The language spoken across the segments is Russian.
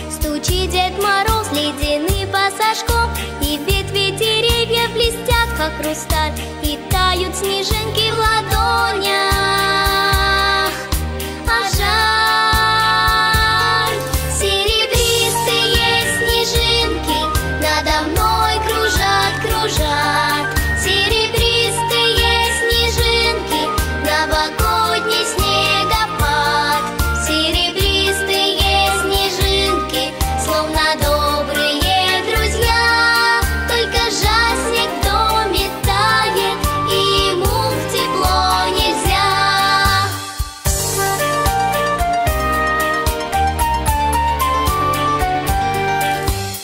Стучит Дед Мороз ледяным пассажком, и ветви деревьев блестят, как хрусталь, и тают снежинки в ладонях. А жаль, серебристые снежинки надо мной кружат, кружат. Серебристые снежинки, новогодний снегопад. Серебристые снежинки, словно добрые друзья. Только жаль, снег в доме тает, и ему в тепло нельзя.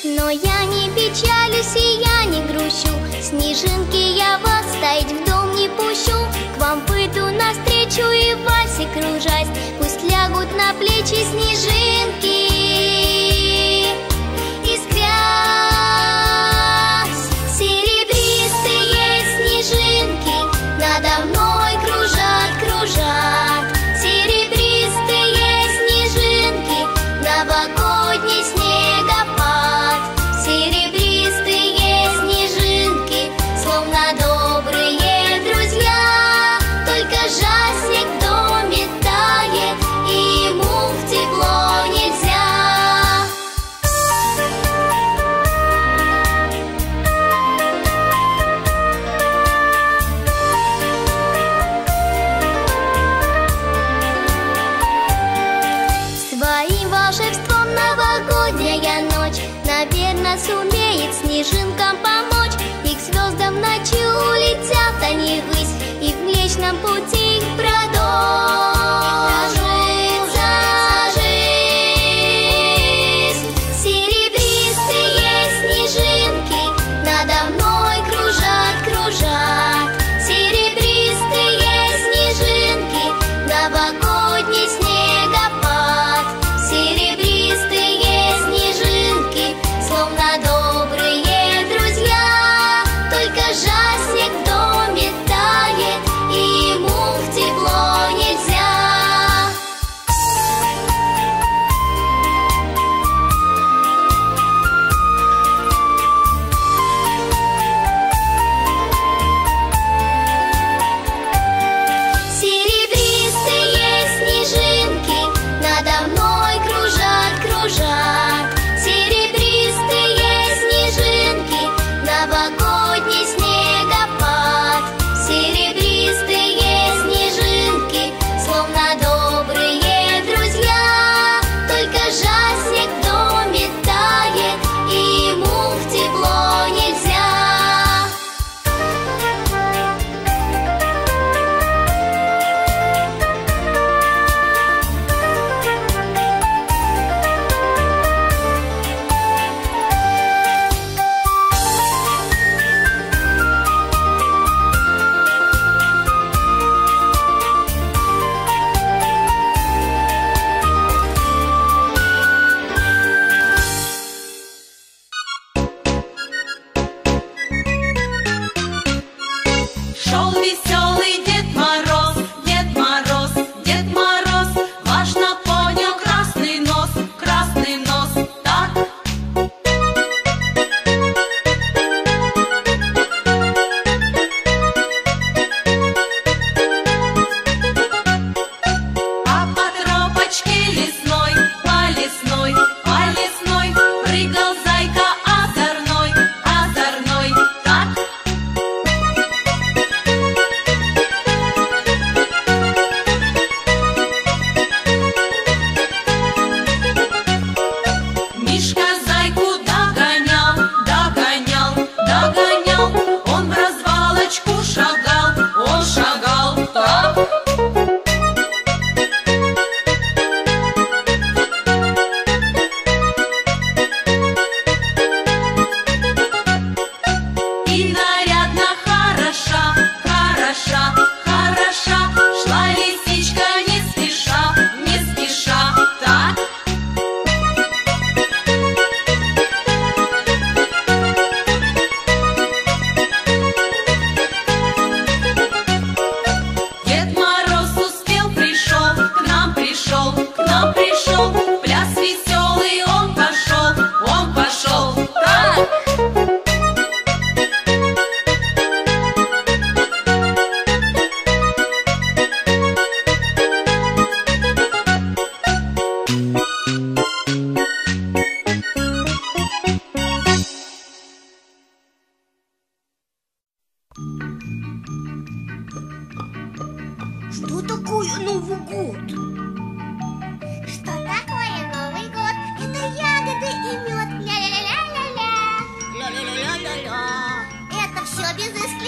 Но я не печалюсь и я не грущу. Снежинки, я вас таять в дом не пущу. К вам выйду навстречу и в вальсе кружась. Пусть лягут на плечи снежинки, искрясь. Серебристые снежинки надо мной кружат, кружат. Серебристые снежинки, новогодний снегопад. Серебристые снежинки, словно добрые друзья. Только жаль, снег в доме тает, и ему в тепло нельзя. Своим волшебством новогодняя ночь, наверно, сумеет снежинкам помочь. И к звездам ночью улетят они ввысь, и в Млечном пути их продолжится жизнь. Серебристые снежинки надо мной кружат, кружат. Серебристые снежинки, новогодний снегопад. Серебристые снежинки, словно добрые друзья. Только жаль, снег в доме тает, и ему в тепло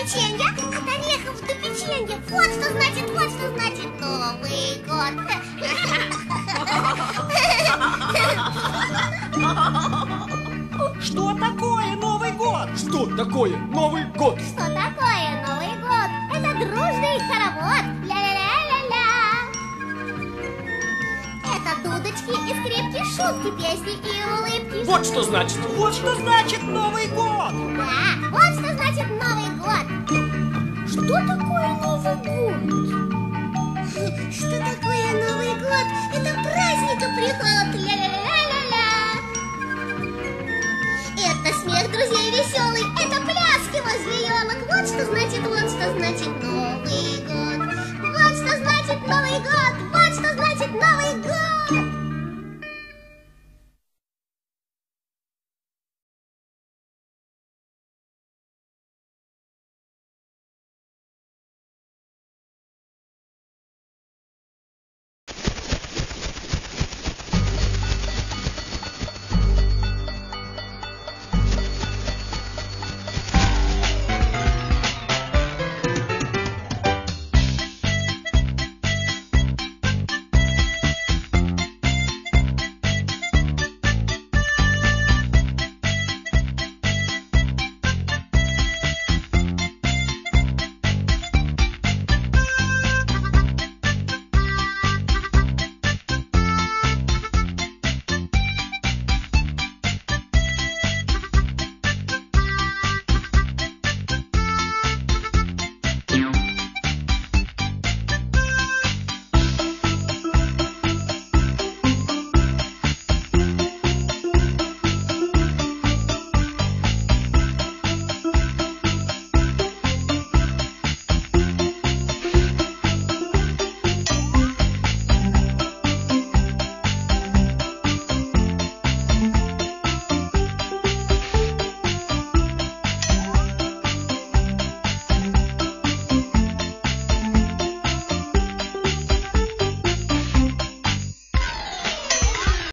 печенья, от орехов до печенья. Вот что значит Новый год. Что такое Новый год? Что такое Новый год? Что такое Новый год? Это дружный хоровод. Ля-ля-ля-ля-ля. Это дудочки и скрипки, шутки, песни и улыбки. Вот что значит. Вот что значит Новый год. Да, вот что значит Новый год. Что такое Новый год? Что такое Новый год? Это праздник и приход. Ля-ля-ля-ля-ля. Это смех друзей веселый, это пляски возле елок. Вот что значит Новый год. Вот что значит Новый год. Вот что значит Новый год.